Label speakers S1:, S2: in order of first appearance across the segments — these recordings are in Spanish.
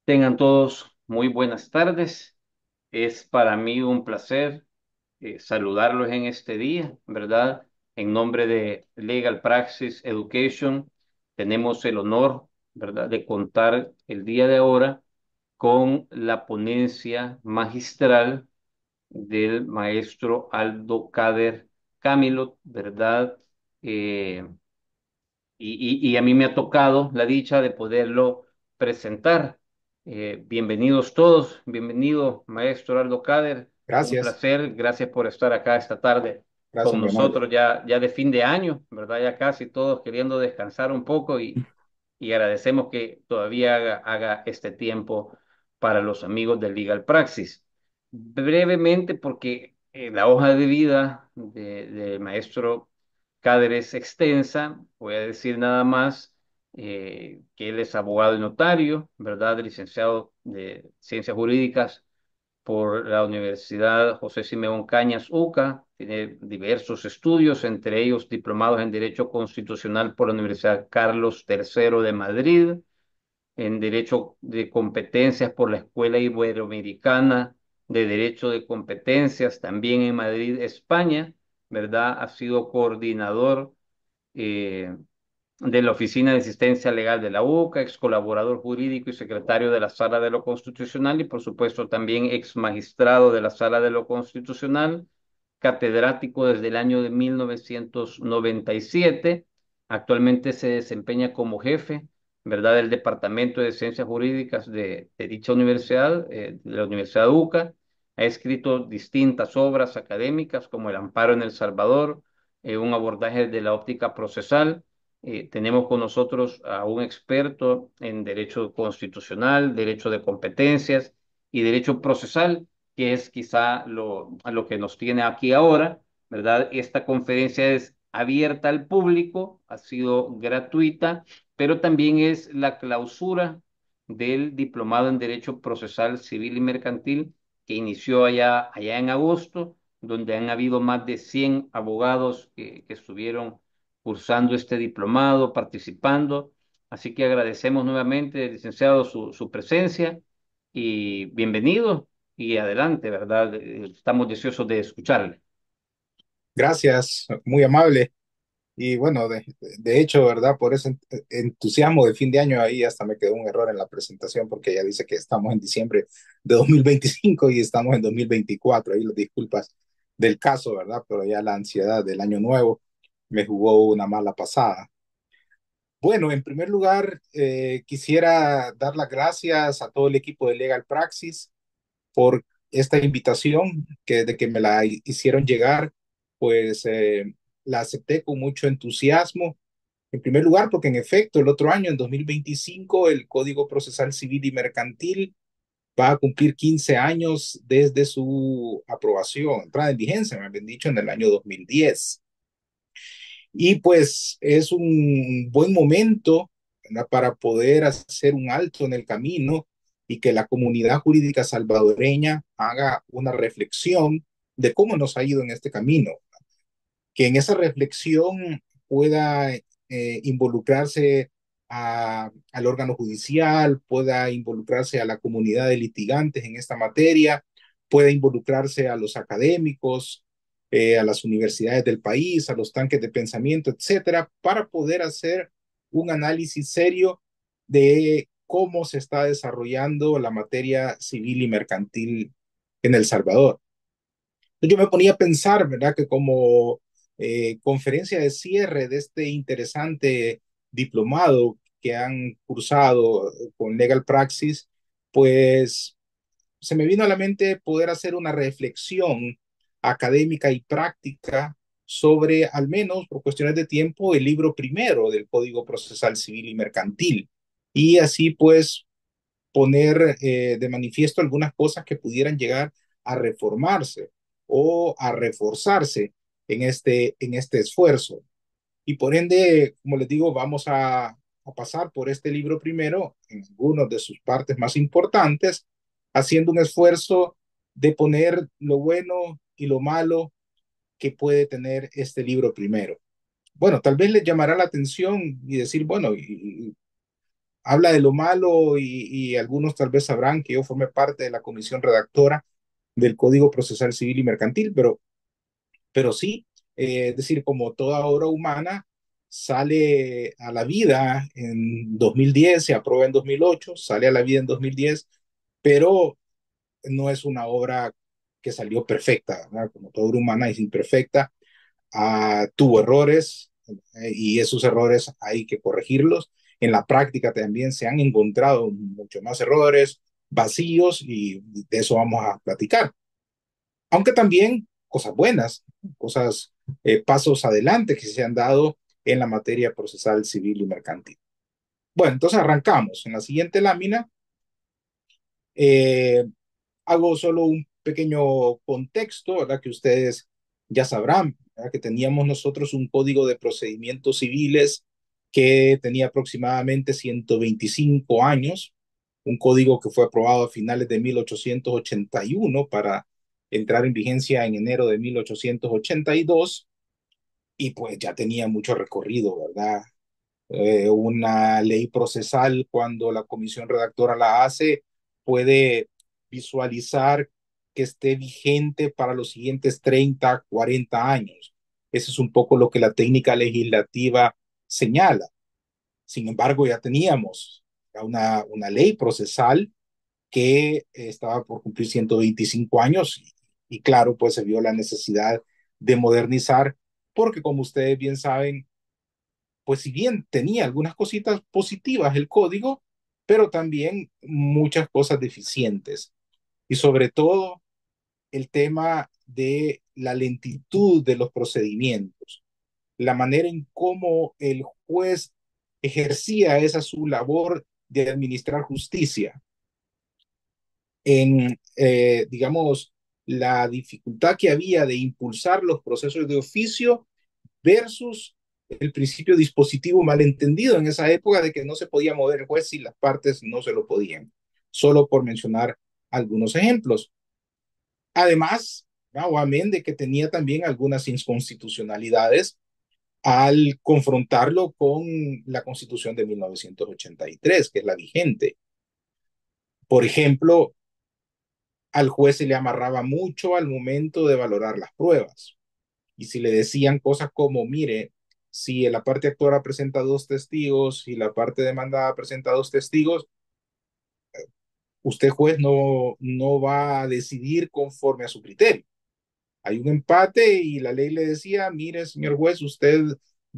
S1: Tengan todos muy buenas tardes. Es para mí un placer saludarlos en este día, ¿verdad? En nombre de Legal Praxis Education, tenemos el honor, ¿verdad?, de contar el día de ahora con la ponencia magistral del maestro Aldo Cader Camilo, ¿verdad? Eh, y a mí me ha tocado la dicha de poderlo presentar. Bienvenidos todos, bienvenido maestro Aldo Cader, un
S2: Gracias,
S1: placer, gracias por estar acá esta tarde
S2: gracias,
S1: con
S2: muy amable.
S1: nosotros ya de fin de año, ¿verdad? Ya casi todos queriendo descansar un poco y agradecemos que todavía haga este tiempo para los amigos de Legal Praxis. Brevemente, porque la hoja de vida del maestro Cader es extensa, voy a decir nada más que él es abogado y notario, ¿verdad? Licenciado de Ciencias Jurídicas por la Universidad José Simeón Cañas UCA, tiene diversos estudios, entre ellos diplomados en Derecho Constitucional por la Universidad Carlos III de Madrid, en Derecho de Competencias por la Escuela Iberoamericana de Derecho de Competencias, también en Madrid, España, ¿verdad? Ha sido coordinador eh, de la Oficina de Asistencia Legal de la UCA, ex colaborador jurídico y secretario de la Sala de lo Constitucional y por supuesto también ex magistrado de la Sala de lo Constitucional, catedrático desde el año de 1997. Actualmente se desempeña como jefe, ¿verdad?, del Departamento de Ciencias Jurídicas de dicha universidad, de la Universidad UCA. Ha escrito distintas obras académicas como El Amparo en El Salvador, un abordaje de la óptica procesal. Tenemos con nosotros a un experto en derecho constitucional, derecho de competencias y derecho procesal, que es quizá a lo que nos tiene aquí ahora, ¿verdad? Esta conferencia es abierta al público, ha sido gratuita, pero también es la clausura del diplomado en Derecho Procesal Civil y Mercantil que inició allá en agosto, donde han habido más de 100 abogados que estuvieron cursando este diplomado, participando. Así que agradecemos nuevamente, licenciado, su presencia y bienvenido y adelante, ¿verdad? Estamos deseosos de escucharle.
S2: Gracias, muy amable. Y bueno, de hecho, ¿verdad? Por ese entusiasmo de fin de año ahí hasta me quedó un error en la presentación porque ya dice que estamos en diciembre de 2025 y estamos en 2024. Ahí las disculpas del caso, ¿verdad? Pero ya la ansiedad del año nuevo me jugó una mala pasada. Bueno, en primer lugar, quisiera dar las gracias a todo el equipo de Legal Praxis por esta invitación que de que me la hicieron llegar, pues la acepté con mucho entusiasmo. En primer lugar, porque en efecto el otro año, en 2025, el Código Procesal Civil y Mercantil va a cumplir 15 años desde su aprobación, entrada en vigencia, me habían dicho, en el año 2010. Y pues es un buen momento, ¿verdad?, para poder hacer un alto en el camino y que la comunidad jurídica salvadoreña haga una reflexión de cómo nos ha ido en este camino, que en esa reflexión pueda involucrarse al órgano judicial, pueda involucrarse a la comunidad de litigantes en esta materia, pueda involucrarse a los académicos, a las universidades del país, a los tanques de pensamiento, etcétera, para poder hacer un análisis serio de cómo se está desarrollando la materia civil y mercantil en El Salvador. Yo me ponía a pensar, ¿verdad?, que como conferencia de cierre de este interesante diplomado que han cursado con Legal Praxis, pues se me vino a la mente poder hacer una reflexión académica y práctica sobre, al menos por cuestiones de tiempo, el libro primero del Código Procesal Civil y Mercantil. Y así pues poner de manifiesto algunas cosas que pudieran llegar a reformarse o a reforzarse en este esfuerzo. Y por ende, como les digo, vamos a pasar por este libro primero en algunas de sus partes más importantes, haciendo un esfuerzo de poner lo bueno y lo malo que puede tener este libro primero. Bueno, tal vez les llamará la atención y decir, bueno, habla de lo malo y algunos tal vez sabrán que yo formé parte de la comisión redactora del Código Procesal Civil y Mercantil, pero sí, es decir, como toda obra humana, sale a la vida en 2010, se aprueba en 2008, sale a la vida en 2010, pero no es una obra que salió perfecta, ¿verdad? Como toda obra humana es imperfecta, tuvo errores y esos errores hay que corregirlos. En la práctica también se han encontrado muchos más errores, vacíos y de eso vamos a platicar. Aunque también cosas buenas, cosas, pasos adelante que se han dado en la materia procesal civil y mercantil. Bueno, entonces arrancamos. En la siguiente lámina eh, hago solo un pequeño contexto, ¿verdad? Que ustedes ya sabrán, ¿verdad? Que teníamos nosotros un código de procedimientos civiles que tenía aproximadamente 125 años, un código que fue aprobado a finales de 1881 para entrar en vigencia en enero de 1882 y pues ya tenía mucho recorrido, ¿verdad? Una ley procesal, cuando la comisión redactora la hace, puede visualizar que esté vigente para los siguientes 30, 40 años. Eso es un poco lo que la técnica legislativa señala. Sin embargo, ya teníamos una ley procesal que estaba por cumplir 125 años y claro, pues se vio la necesidad de modernizar porque como ustedes bien saben, pues si bien tenía algunas cositas positivas el código, pero también muchas cosas deficientes. Y sobre todo el tema de la lentitud de los procedimientos, la manera en cómo el juez ejercía esa su labor de administrar justicia, en, digamos, la dificultad que había de impulsar los procesos de oficio versus el principio dispositivo malentendido en esa época de que no se podía mover el juez si las partes no se lo podían, solo por mencionar algunos ejemplos. Además, o amén de que tenía también algunas inconstitucionalidades al confrontarlo con la Constitución de 1983, que es la vigente. Por ejemplo, al juez se le amarraba mucho al momento de valorar las pruebas. Y si le decían cosas como, mire, si la parte actora presenta dos testigos y la parte demandada presenta dos testigos, usted juez no va a decidir conforme a su criterio. Hay un empate y la ley le decía, mire, señor juez, usted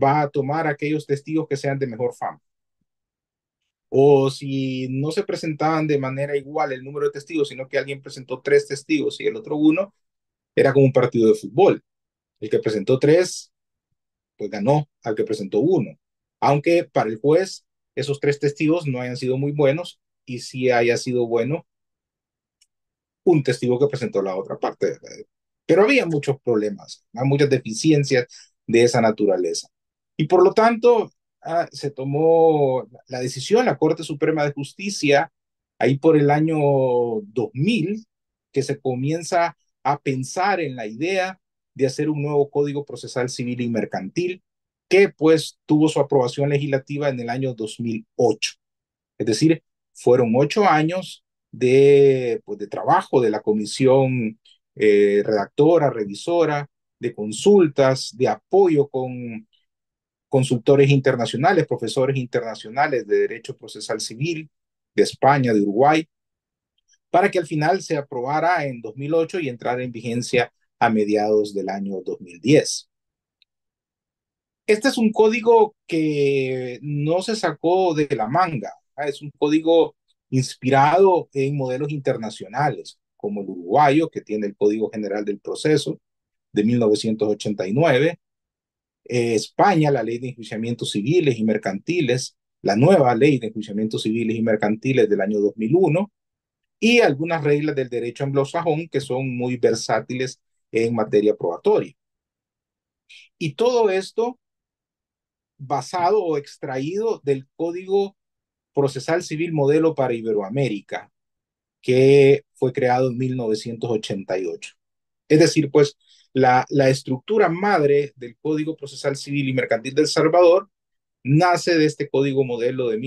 S2: va a tomar aquellos testigos que sean de mejor fama. O si no se presentaban de manera igual el número de testigos, sino que alguien presentó tres testigos y el otro uno, era como un partido de fútbol. El que presentó tres pues ganó al que presentó uno. Aunque para el juez esos tres testigos no hayan sido muy buenos y sí haya sido bueno un testigo que presentó la otra parte. Pero había muchos problemas, muchas deficiencias de esa naturaleza. Y por lo tanto, se tomó la decisión, la Corte Suprema de Justicia, ahí por el año 2000, que se comienza a pensar en la idea de hacer un nuevo Código Procesal Civil y Mercantil, que pues tuvo su aprobación legislativa en el año 2008. Es decir, fueron 8 años pues, de trabajo de la comisión redactora, revisora, de consultas, de apoyo con consultores internacionales, profesores internacionales de Derecho Procesal Civil de España, de Uruguay, para que al final se aprobara en 2008 y entrara en vigencia a mediados del año 2010. Este es un código que no se sacó de la manga, es un código inspirado en modelos internacionales, como el uruguayo, que tiene el Código General del Proceso de 1989, España, la Ley de Enjuiciamientos Civiles y Mercantiles, la nueva Ley de Enjuiciamientos Civiles y Mercantiles del año 2001, y algunas reglas del derecho anglosajón que son muy versátiles en materia probatoria. Y todo esto basado o extraído del Código Procesal Civil Modelo para Iberoamérica, que fue creado en 1988. Es decir, pues la estructura madre del Código Procesal Civil y Mercantil del Salvador nace de este Código Modelo de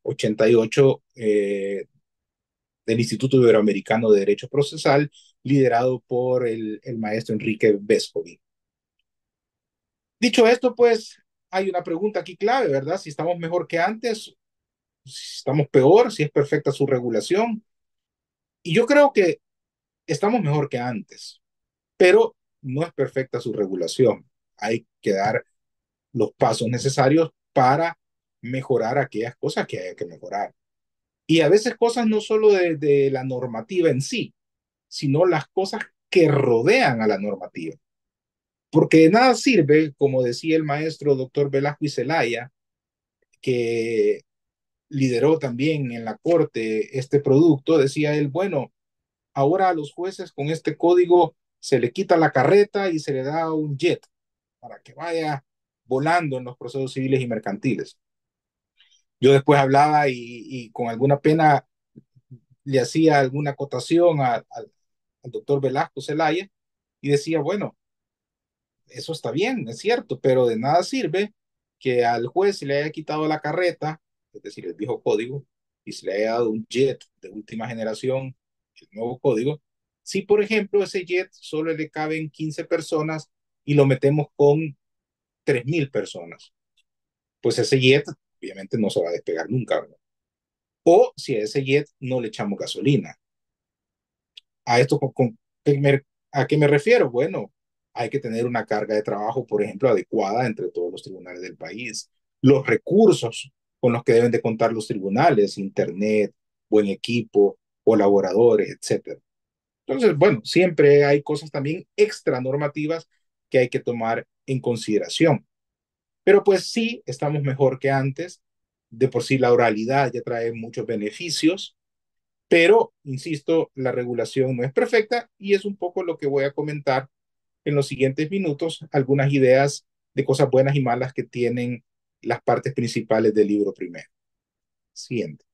S2: 88 del Instituto Iberoamericano de Derecho Procesal, liderado por el maestro Enrique Vescovi. Dicho esto, pues hay una pregunta aquí clave, ¿verdad? Si estamos mejor que antes, si estamos peor, si es perfecta su regulación. Y yo creo que estamos mejor que antes, pero no es perfecta su regulación. Hay que dar los pasos necesarios para mejorar aquellas cosas que hay que mejorar. Y a veces cosas no solo de la normativa en sí, sino las cosas que rodean a la normativa. Porque de nada sirve, como decía el maestro doctor Velasco y Zelaya, que lideró también en la corte este producto, decía él, bueno, ahora a los jueces con este código se le quita la carreta y se le da un jet para que vaya volando en los procesos civiles y mercantiles. Yo después hablaba y con alguna pena le hacía alguna acotación al doctor Velasco Zelaya y decía, bueno, eso está bien, es cierto, pero de nada sirve que al juez se le haya quitado la carreta, es decir, el viejo código, y se le haya dado un jet de última generación, el nuevo código, si por ejemplo ese jet solo le caben 15 personas y lo metemos con 3.000 personas, pues ese jet obviamente no se va a despegar nunca, ¿verdad? O si a ese jet no le echamos gasolina. ¿A esto a qué me refiero? Bueno, hay que tener una carga de trabajo, por ejemplo, adecuada entre todos los tribunales del país. Los recursos con los que deben de contar los tribunales, internet, buen equipo, colaboradores, etcétera. Entonces, bueno, siempre hay cosas también extra normativas que hay que tomar en consideración. Pero pues sí, estamos mejor que antes. De por sí la oralidad ya trae muchos beneficios, pero, insisto, la regulación no es perfecta y es un poco lo que voy a comentar en los siguientes minutos, algunas ideas de cosas buenas y malas que tienen las partes principales del libro primero. Siguiente.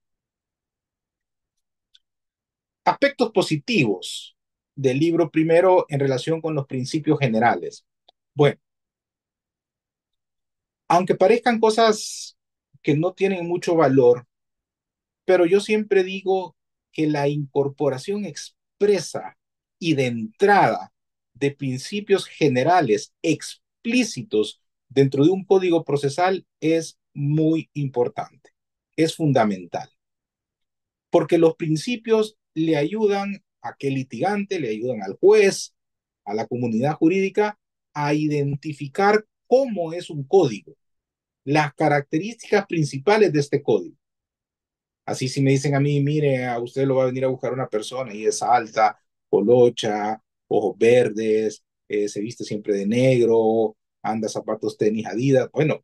S2: Aspectos positivos del libro primero en relación con los principios generales. Bueno, aunque parezcan cosas que no tienen mucho valor, pero yo siempre digo que la incorporación expresa y de entrada de principios generales explícitos dentro de un código procesal es muy importante, es fundamental, porque los principios le ayudan a aquel litigante, le ayudan al juez, a la comunidad jurídica a identificar cómo es un código, las características principales de este código. Así si me dicen a mí, mire, a usted lo va a venir a buscar una persona y es alta, colocha, ojos verdes, se viste siempre de negro, anda zapatos tenis Adidas. Bueno,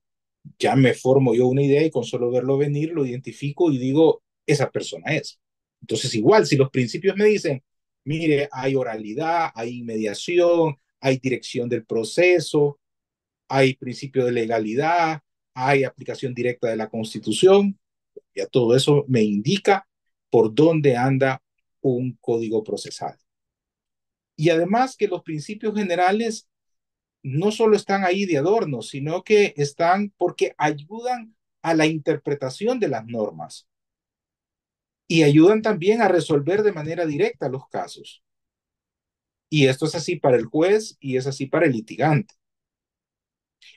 S2: ya me formo yo una idea y con solo verlo venir lo identifico y digo, esa persona es. Entonces, igual, si los principios me dicen, mire, hay oralidad, hay mediación, hay dirección del proceso, hay principio de legalidad, hay aplicación directa de la Constitución, ya todo eso me indica por dónde anda un código procesal. Y además que los principios generales no solo están ahí de adorno, sino que están porque ayudan a la interpretación de las normas y ayudan también a resolver de manera directa los casos. Y esto es así para el juez y es así para el litigante.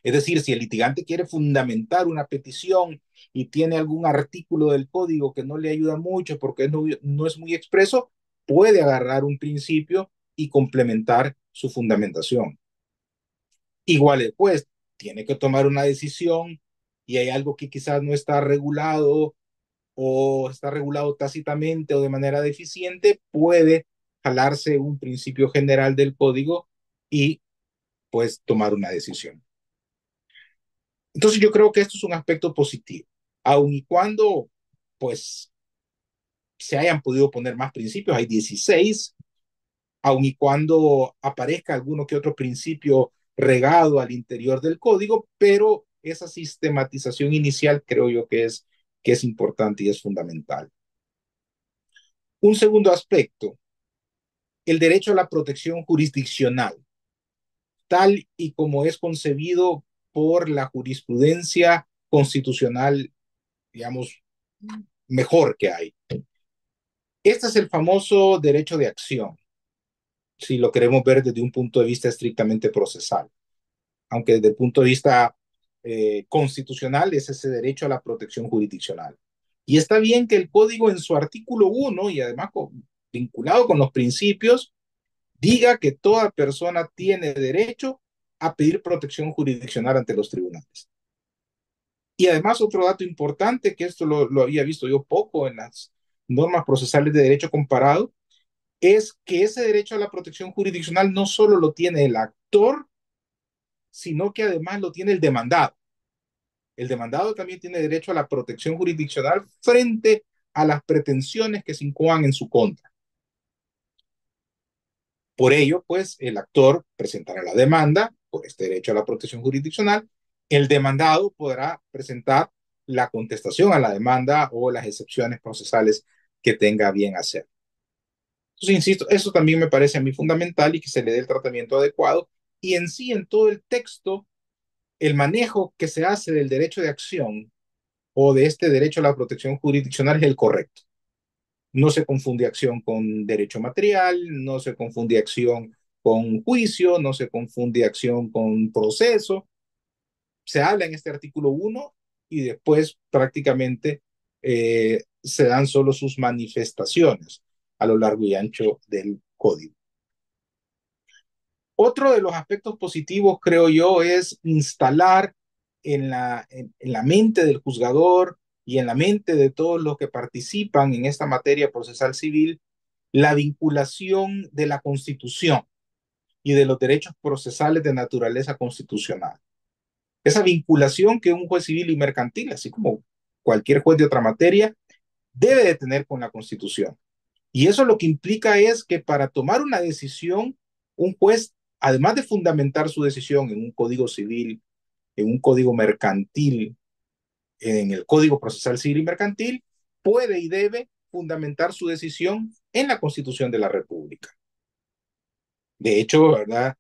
S2: Es decir, si el litigante quiere fundamentar una petición y tiene algún artículo del código que no le ayuda mucho porque no es muy expreso, puede agarrar un principio y complementar su fundamentación. Igual el juez tiene que tomar una decisión y hay algo que quizás no está regulado o está regulado tácitamente o de manera deficiente, puede jalarse un principio general del código y pues tomar una decisión. Entonces yo creo que esto es un aspecto positivo, aun y cuando pues se hayan podido poner más principios, hay 16, aun y cuando aparezca alguno que otro principio regado al interior del código, pero esa sistematización inicial creo yo que es importante y es fundamental. Un segundo aspecto, el derecho a la protección jurisdiccional, tal y como es concebido por la jurisprudencia constitucional, digamos, mejor que hay. Este es el famoso derecho de acción, si lo queremos ver desde un punto de vista estrictamente procesal, aunque desde el punto de vista constitucional es ese derecho a la protección jurisdiccional. Y está bien que el código en su artículo 1 y además vinculado con los principios diga que toda persona tiene derecho a pedir protección jurisdiccional ante los tribunales. Y además otro dato importante, que esto lo había visto yo poco en las normas procesales de derecho comparado, es que ese derecho a la protección jurisdiccional no solo lo tiene el actor, sino que además lo tiene el demandado. El demandado también tiene derecho a la protección jurisdiccional frente a las pretensiones que se incoan en su contra. Por ello, pues, el actor presentará la demanda por este derecho a la protección jurisdiccional. El demandado podrá presentar la contestación a la demanda o las excepciones procesales que tenga bien hacer. Entonces, insisto, eso también me parece a mí fundamental y que se le dé el tratamiento adecuado. Y en sí, en todo el texto, el manejo que se hace del derecho de acción o de este derecho a la protección jurisdiccional es el correcto. No se confunde acción con derecho material, no se confunde acción con juicio, no se confunde acción con proceso. Se habla en este artículo 1 y después prácticamente se dan solo sus manifestaciones a lo largo y ancho del código. Otro de los aspectos positivos, creo yo, es instalar en la mente del juzgador y en la mente de todos los que participan en esta materia procesal civil la vinculación de la Constitución y de los derechos procesales de naturaleza constitucional. Esa vinculación que un juez civil y mercantil, así como cualquier juez de otra materia, debe de tener con la Constitución. Y eso lo que implica es que para tomar una decisión, un juez, además de fundamentar su decisión en un código civil, en un código mercantil, en el Código Procesal Civil y Mercantil, puede y debe fundamentar su decisión en la Constitución de la República. De hecho, ¿verdad?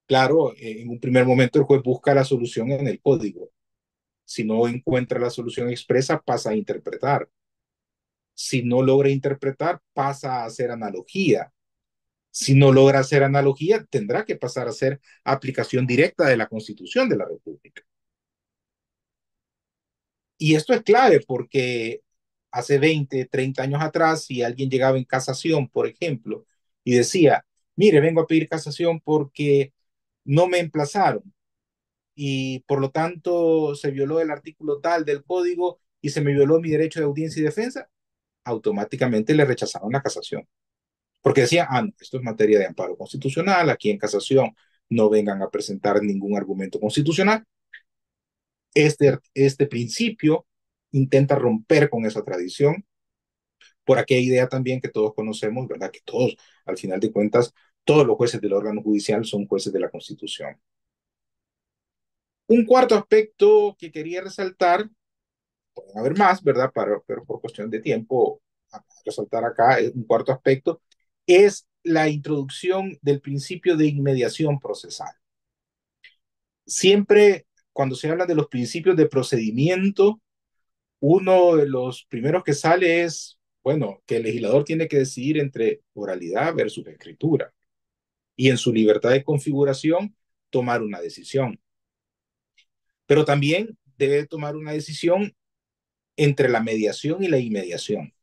S2: Claro, en un primer momento el juez busca la solución en el código. Si no encuentra la solución expresa, pasa a interpretar. Si no logra interpretar, pasa a hacer analogía. Si no logra hacer analogía, tendrá que pasar a hacer aplicación directa de la Constitución de la República. Y esto es clave porque hace 20, 30 años atrás, si alguien llegaba en casación, por ejemplo, y decía, mire, vengo a pedir casación porque no me emplazaron y por lo tanto se violó el artículo tal del código y se me violó mi derecho de audiencia y defensa, automáticamente le rechazaron la casación. Porque decía, ah, no, esto es materia de amparo constitucional, aquí en casación no vengan a presentar ningún argumento constitucional. Este principio intenta romper con esa tradición por aquella idea también que todos conocemos, ¿verdad? Que todos, al final de cuentas, todos los jueces del órgano judicial son jueces de la Constitución. Un cuarto aspecto que quería resaltar, pueden haber más, ¿verdad? Pero por cuestión de tiempo, a resaltar acá un cuarto aspecto, es la introducción del principio de inmediación procesal. Siempre cuando se habla de los principios de procedimiento, uno de los primeros que sale es, bueno, que el legislador tiene que decidir entre oralidad versus escritura y en su libertad de configuración tomar una decisión. Pero también debe tomar una decisión entre la mediación y la inmediación.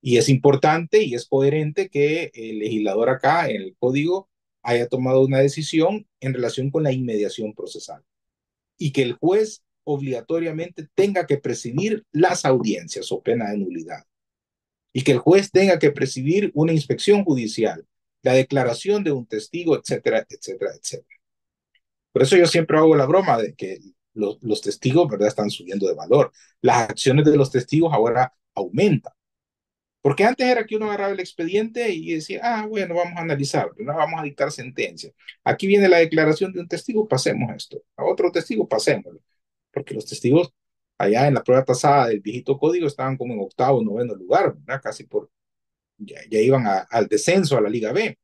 S2: Y es importante y es coherente que el legislador acá en el código haya tomado una decisión en relación con la inmediación procesal y que el juez obligatoriamente tenga que presidir las audiencias o pena de nulidad y que el juez tenga que presidir una inspección judicial, la declaración de un testigo, etcétera, etcétera, etcétera. Por eso yo siempre hago la broma de que los testigos, ¿verdad?, están subiendo de valor. Las acciones de los testigos ahora aumentan. Porque antes era que uno agarraba el expediente y decía, ah, bueno, vamos a analizar, no vamos a dictar sentencia. Aquí viene la declaración de un testigo, pasemos esto. A otro testigo, pasémoslo. Porque los testigos allá en la prueba tasada del viejito código estaban como en octavo, noveno lugar, ¿verdad? Casi ya iban al descenso a la Liga B,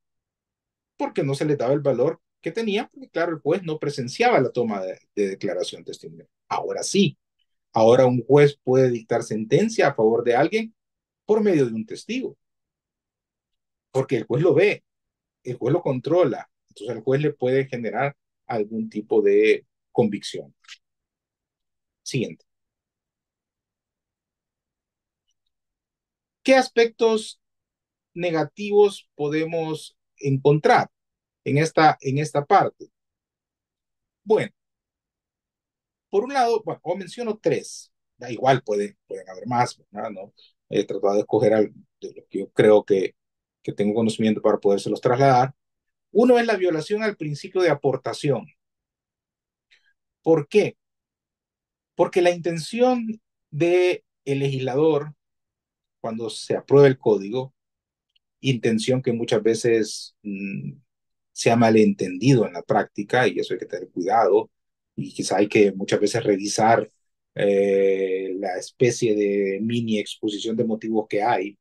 S2: porque no se les daba el valor que tenían, porque claro, el juez no presenciaba la toma de declaración testimonial. Ahora sí, Ahora un juez puede dictar sentencia a favor de alguien por medio de un testigo, porque el juez lo ve, el juez lo controla, entonces el juez le puede generar algún tipo de convicción. Siguiente. ¿Qué aspectos negativos podemos encontrar en esta parte? Bueno, por un lado, bueno, o menciono tres, da igual, pueden haber más, ¿verdad? ¿No? He tratado de escoger algo de lo que yo creo que tengo conocimiento para podérselos trasladar. Uno es la violación al principio de aportación. ¿Por qué? Porque la intención del legislador cuando se aprueba el código, intención que muchas veces se ha malentendido en la práctica y eso hay que tener cuidado y quizá hay que muchas veces revisar la especie de mini exposición de motivos que hay.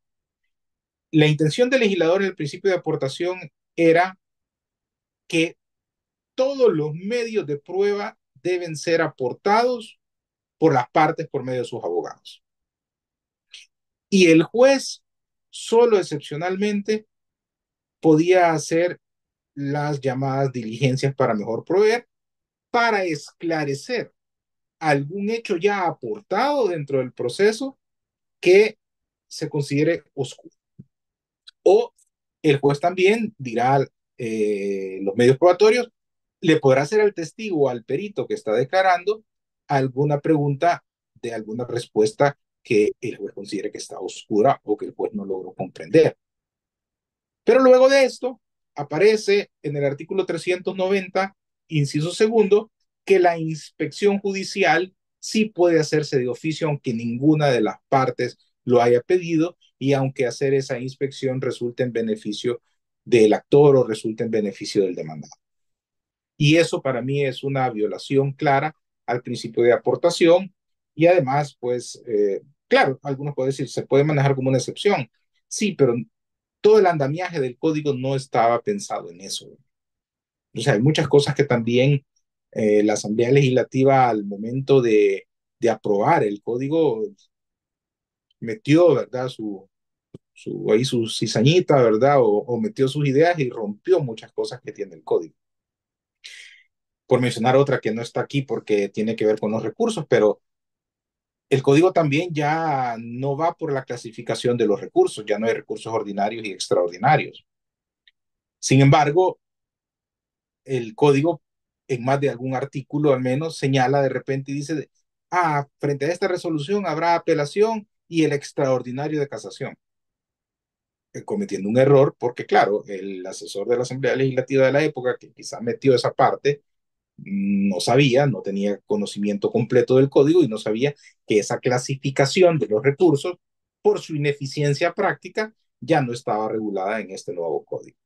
S2: La intención del legislador en el principio de aportación era que todos los medios de prueba deben ser aportados por las partes por medio de sus abogados. Y el juez solo excepcionalmente podía hacer las llamadas diligencias para mejor proveer, para esclarecer algún hecho ya aportado dentro del proceso que se considere oscuro. O el juez también dirá los medios probatorios, le podrá hacer al testigo o al perito que está declarando alguna pregunta de alguna respuesta que el juez considere que está oscura o que el juez no logró comprender. Pero luego de esto, aparece en el artículo 390, inciso segundo, que la inspección judicial sí puede hacerse de oficio, aunque ninguna de las partes lo haya pedido y aunque hacer esa inspección resulte en beneficio del actor o resulte en beneficio del demandado. Y eso para mí es una violación clara al principio de aportación y además, pues, claro, algunos pueden decir, se puede manejar como una excepción. Sí, pero todo el andamiaje del código no estaba pensado en eso. O sea, hay muchas cosas que también la Asamblea Legislativa al momento de aprobar el código metió, ¿verdad? Ahí su cizañita, ¿verdad? O metió sus ideas y rompió muchas cosas que tiene el código. Por mencionar otra que no está aquí porque tiene que ver con los recursos, pero el código también ya no va por la clasificación de los recursos, ya no hay recursos ordinarios y extraordinarios. Sin embargo, el código en más de algún artículo al menos señala de repente y dice, frente a esta resolución habrá apelación y el extraordinario de casación, cometiendo un error porque claro, el asesor de la Asamblea Legislativa de la época que quizá metió esa parte, no sabía, no tenía conocimiento completo del código y no sabía que esa clasificación de los recursos por su ineficiencia práctica ya no estaba regulada en este nuevo código.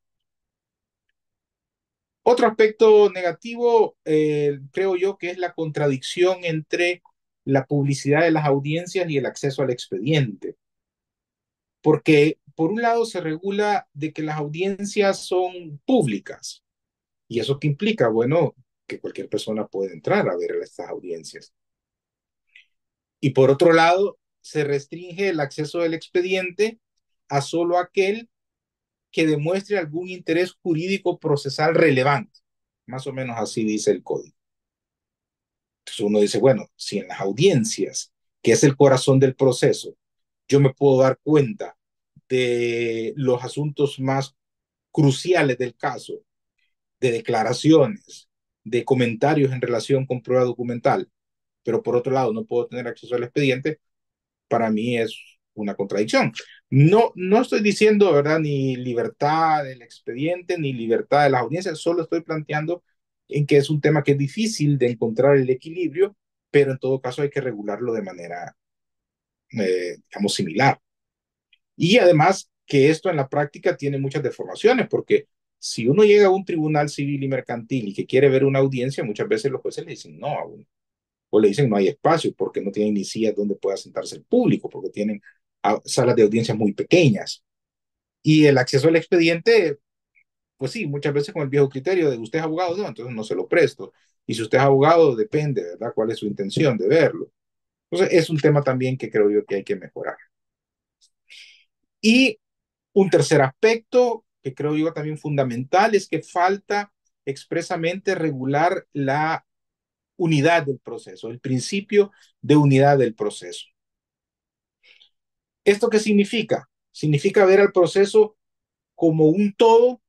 S2: Otro aspecto negativo, creo yo, que es la contradicción entre la publicidad de las audiencias y el acceso al expediente. Porque, por un lado, se regula de que las audiencias son públicas. ¿Y eso qué implica? Bueno, que cualquier persona puede entrar a ver estas audiencias. Y por otro lado, se restringe el acceso del expediente a solo aquel que demuestre algún interés jurídico procesal relevante. Más o menos así dice el código. Entonces uno dice, bueno, si en las audiencias, que es el corazón del proceso, yo me puedo dar cuenta de los asuntos más cruciales del caso, de declaraciones, de comentarios en relación con prueba documental, pero por otro lado no puedo tener acceso al expediente, para mí es una contradicción. No estoy diciendo, ¿verdad?, ni libertad del expediente, ni libertad de las audiencias, solo estoy planteando en que es un tema que es difícil de encontrar el equilibrio, pero en todo caso hay que regularlo de manera, digamos, similar. Y además que esto en la práctica tiene muchas deformaciones, porque si uno llega a un tribunal civil y mercantil y que quiere ver una audiencia, muchas veces los jueces le dicen no a uno o le dicen no hay espacio porque no tienen ni sillas donde pueda sentarse el público, porque tienen salas de audiencia muy pequeñas. Y el acceso al expediente, pues sí, muchas veces con el viejo criterio de usted es abogado, no, entonces no se lo presto. Y si usted es abogado, depende, ¿verdad? ¿Cuál es su intención de verlo? Entonces, es un tema también que creo yo que hay que mejorar. Y un tercer aspecto que creo yo también fundamental es que falta expresamente regular la unidad del proceso, el principio de unidad del proceso. ¿Esto qué significa? Significa ver al proceso como un todo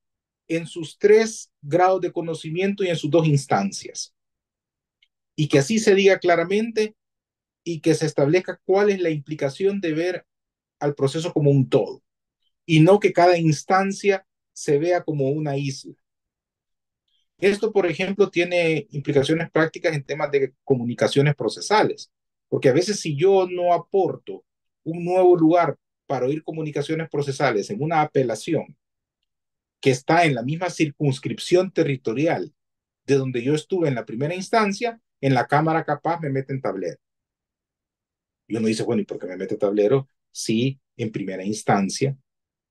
S2: en sus tres grados de conocimiento y en sus dos instancias. Y que así se diga claramente y que se establezca cuál es la implicación de ver al proceso como un todo y no que cada instancia se vea como una isla. Esto, por ejemplo, tiene implicaciones prácticas en temas de comunicaciones procesales, porque a veces si yo no aporto un nuevo lugar para oír comunicaciones procesales en una apelación que está en la misma circunscripción territorial de donde yo estuve en la primera instancia, en la Cámara capaz me meten tablero. Y uno dice, bueno, ¿y por qué me mete tablero si en primera instancia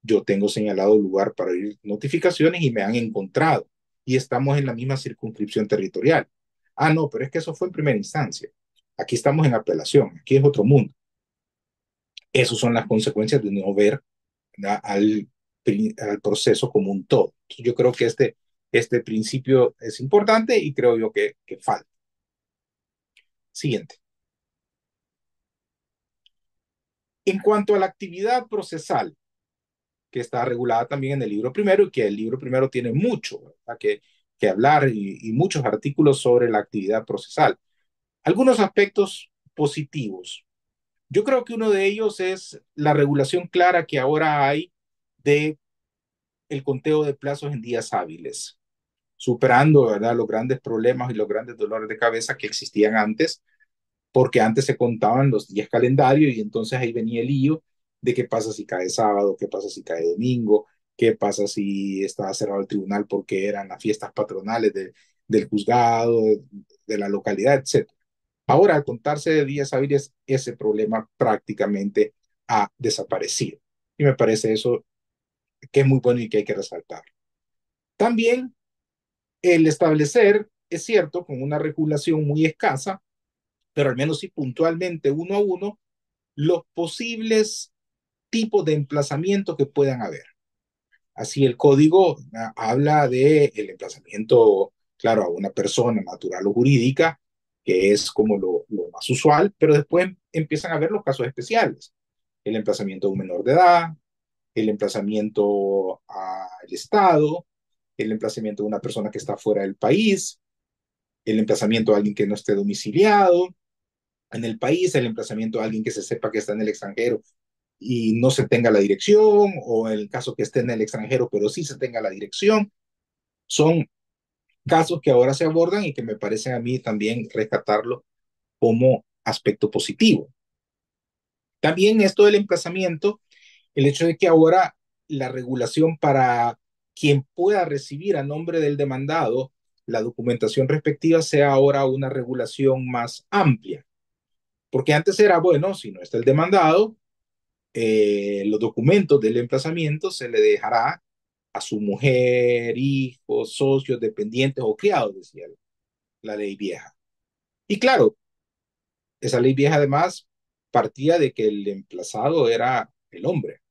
S2: yo tengo señalado lugar para oír notificaciones y me han encontrado y estamos en la misma circunscripción territorial? Ah, no, pero es que eso fue en primera instancia. Aquí estamos en apelación, aquí es otro mundo. Esas son las consecuencias de no ver al, al proceso como un todo. Yo creo que este principio es importante y creo yo que falta. Siguiente. En cuanto a la actividad procesal, que está regulada también en el libro primero y que el libro primero tiene mucho que hablar y muchos artículos sobre la actividad procesal. Algunos aspectos positivos. Yo creo que uno de ellos es la regulación clara que ahora hay de el conteo de plazos en días hábiles, superando, ¿verdad?, los grandes problemas y los grandes dolores de cabeza que existían antes, porque antes se contaban los días calendarios y entonces ahí venía el lío de qué pasa si cae sábado, qué pasa si cae domingo, qué pasa si estaba cerrado el tribunal porque eran las fiestas patronales del juzgado, de la localidad, etcétera. Ahora, al contarse de días hábiles, ese problema prácticamente ha desaparecido. Y me parece eso que es muy bueno y que hay que resaltar. También el establecer, es cierto, con una regulación muy escasa, pero al menos sí puntualmente uno a uno, los posibles tipos de emplazamiento que puedan haber. Así el código habla de el emplazamiento, claro, a una persona natural o jurídica, que es como lo más usual, pero después empiezan a ver los casos especiales. El emplazamiento de un menor de edad, el emplazamiento al Estado, el emplazamiento de una persona que está fuera del país, el emplazamiento de alguien que no esté domiciliado en el país, el emplazamiento de alguien que se sepa que está en el extranjero y no se tenga la dirección, o en el caso que esté en el extranjero, pero sí se tenga la dirección. Son casos que ahora se abordan y que me parecen a mí también rescatarlo como aspecto positivo. También esto del emplazamiento, el hecho de que ahora la regulación para quien pueda recibir a nombre del demandado la documentación respectiva sea ahora una regulación más amplia. Porque antes era, bueno, si no está el demandado, los documentos del emplazamiento se le dejará a su mujer, hijos, socios, dependientes o criados, decía la ley vieja. Y claro, esa ley vieja además partía de que el emplazado era el hombre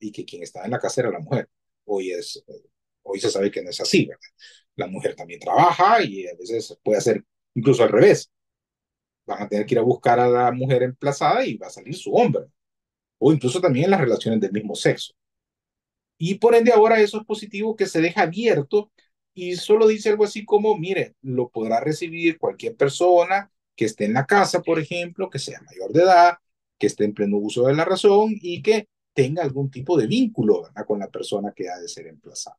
S2: y que quien estaba en la casa era la mujer. Hoy se sabe que no es así, ¿verdad? La mujer también trabaja y a veces puede hacer incluso al revés. Van a tener que ir a buscar a la mujer emplazada y va a salir su hombre. O incluso también en las relaciones del mismo sexo. Y por ende ahora eso es positivo que se deja abierto y solo dice algo así como, mire, lo podrá recibir cualquier persona que esté en la casa, por ejemplo, que sea mayor de edad, que esté en pleno uso de la razón y que tenga algún tipo de vínculo, ¿verdad?, con la persona que ha de ser emplazada.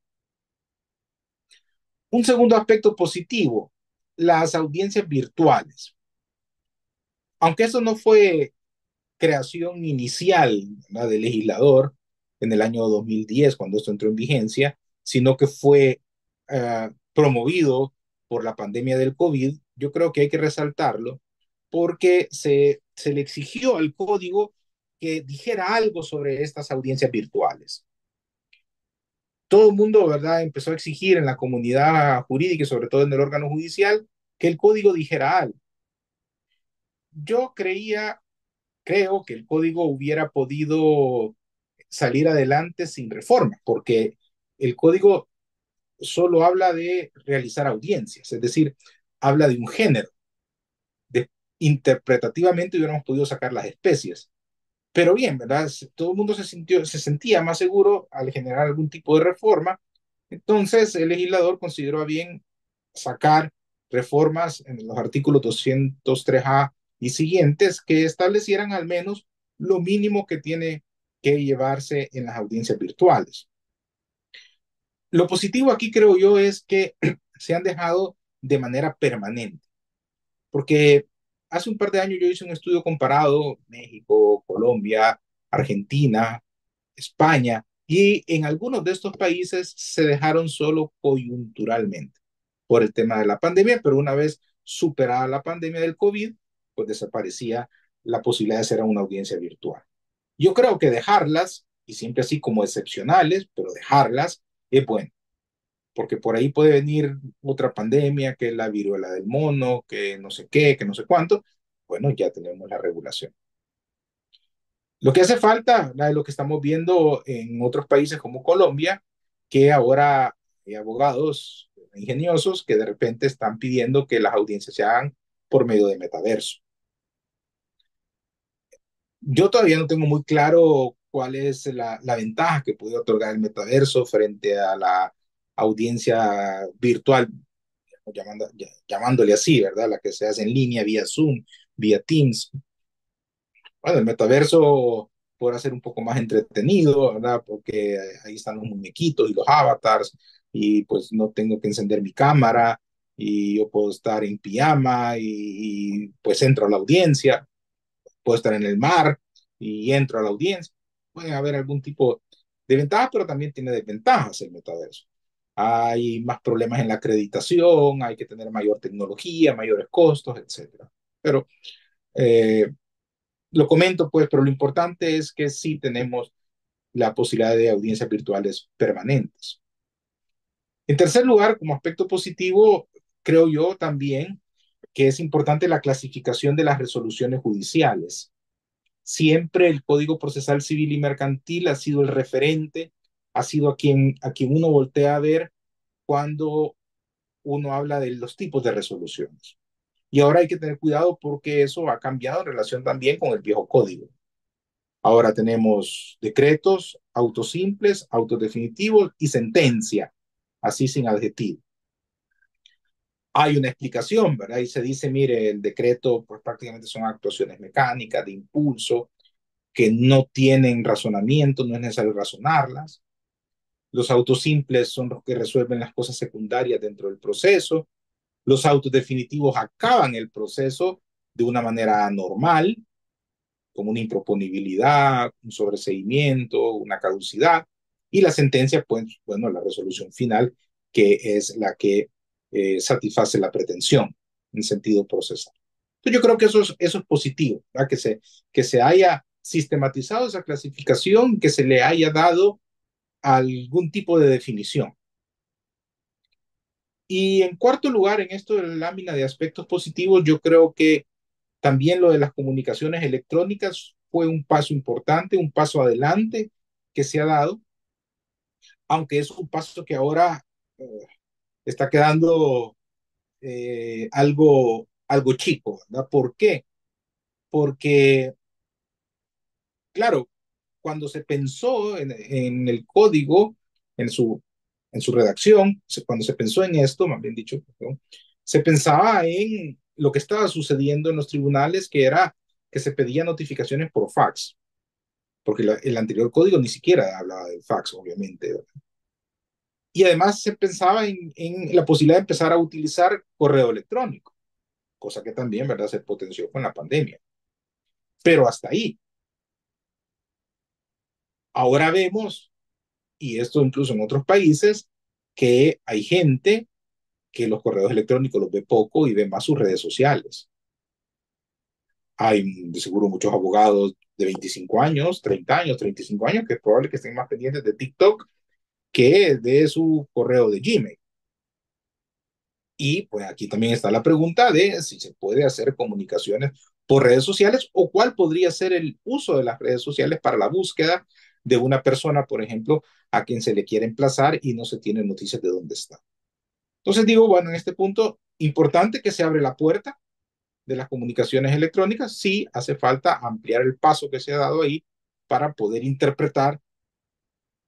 S2: Un segundo aspecto positivo, las audiencias virtuales. Aunque eso no fue creación inicial, ¿verdad?, del legislador en el año 2010, cuando esto entró en vigencia, sino que fue promovido por la pandemia del COVID. Yo creo que hay que resaltarlo porque se le exigió al código que dijera algo sobre estas audiencias virtuales. Todo el mundo, ¿verdad?, empezó a exigir en la comunidad jurídica y sobre todo en el órgano judicial que el código dijera algo. yo creo que el código hubiera podido salir adelante sin reforma, porque el código solo habla de realizar audiencias, es decir, habla de un género. De, interpretativamente hubiéramos podido sacar las especies. Pero bien, ¿verdad? Todo el mundo se sentía más seguro al generar algún tipo de reforma. Entonces, el legislador consideró a bien sacar reformas en los artículos 203A y siguientes que establecieran al menos lo mínimo que tiene que llevarse en las audiencias virtuales. Lo positivo aquí, creo yo, es que se han dejado de manera permanente, porque hace un par de años yo hice un estudio comparado, México, Colombia, Argentina, España, y en algunos de estos países se dejaron solo coyunturalmente por el tema de la pandemia, pero una vez superada la pandemia del COVID, pues desaparecía la posibilidad de hacer una audiencia virtual. Yo creo que dejarlas, y siempre así como excepcionales, pero dejarlas es bueno, porque por ahí puede venir otra pandemia, que es la viruela del mono, que no sé qué, que no sé cuánto. Bueno, ya tenemos la regulación. Lo que hace falta, ¿verdad? Lo que estamos viendo en otros países como Colombia, que ahora hay abogados ingeniosos que de repente están pidiendo que las audiencias se hagan por medio de metaverso. Yo todavía no tengo muy claro cuál es la ventaja que puede otorgar el metaverso frente a la audiencia virtual, llamándole así, ¿verdad? La que se hace en línea vía Zoom, vía Teams. Bueno, el metaverso podrá ser un poco más entretenido, ¿verdad? Porque ahí están los muñequitos y los avatars, y pues no tengo que encender mi cámara, y yo puedo estar en pijama, pues entro a la audiencia, puedo estar en el mar y entro a la audiencia. Puede haber algún tipo de ventajas, pero también tiene desventajas el metaverso. Hay más problemas en la acreditación, hay que tener mayor tecnología, mayores costos, etcétera. Pero eh, lo comento, pues, pero lo importante es que sí tenemos la posibilidad de audiencias virtuales permanentes. En tercer lugar, como aspecto positivo, creo yo también que es importante la clasificación de las resoluciones judiciales. Siempre el Código Procesal Civil y Mercantil ha sido el referente, ha sido a quien uno voltea a ver cuando uno habla de los tipos de resoluciones. Y ahora hay que tener cuidado porque eso ha cambiado en relación también con el viejo código. Ahora tenemos decretos, autos simples, autos definitivos y sentencia, así sin adjetivo. Hay una explicación, ¿verdad? Y se dice, mire, el decreto pues prácticamente son actuaciones mecánicas, de impulso, que no tienen razonamiento, no es necesario razonarlas. Los autos simples son los que resuelven las cosas secundarias dentro del proceso. Los autos definitivos acaban el proceso de una manera normal, como una improponibilidad, un sobreseimiento, una caducidad, y la sentencia, pues, bueno, la resolución final, que es la que satisface la pretensión en sentido procesal. Entonces, yo creo que eso es positivo, ¿verdad? Que se haya sistematizado esa clasificación, que se le haya dado algún tipo de definición. Y en cuarto lugar, en esto de la lámina de aspectos positivos, yo creo que también lo de las comunicaciones electrónicas fue un paso importante, un paso adelante que se ha dado, aunque es un paso que ahora eh, está quedando algo chico, ¿verdad? ¿Por qué? Porque, claro, cuando se pensó en el código, en su, en su redacción, cuando se pensó en esto, más bien dicho, perdón, se pensaba en lo que estaba sucediendo en los tribunales, que era que se pedían notificaciones por fax, porque el anterior código ni siquiera hablaba del fax, obviamente, ¿verdad? Y además se pensaba en la posibilidad de empezar a utilizar correo electrónico, cosa que también, ¿verdad?, se potenció con la pandemia. Pero hasta ahí. Ahora vemos, y esto incluso en otros países, que hay gente que los correos electrónicos los ve poco y ve más sus redes sociales. Hay de seguro muchos abogados de 25 años, 30 años, 35 años, que es probable que estén más pendientes de TikTok que de su correo de Gmail. Y pues aquí también está la pregunta de si se puede hacer comunicaciones por redes sociales o cuál podría ser el uso de las redes sociales para la búsqueda de una persona, por ejemplo, a quien se le quiere emplazar y no se tiene noticias de dónde está. Entonces digo, bueno, en este punto, importante que se abre la puerta de las comunicaciones electrónicas, sí hace falta ampliar el paso que se ha dado ahí para poder interpretar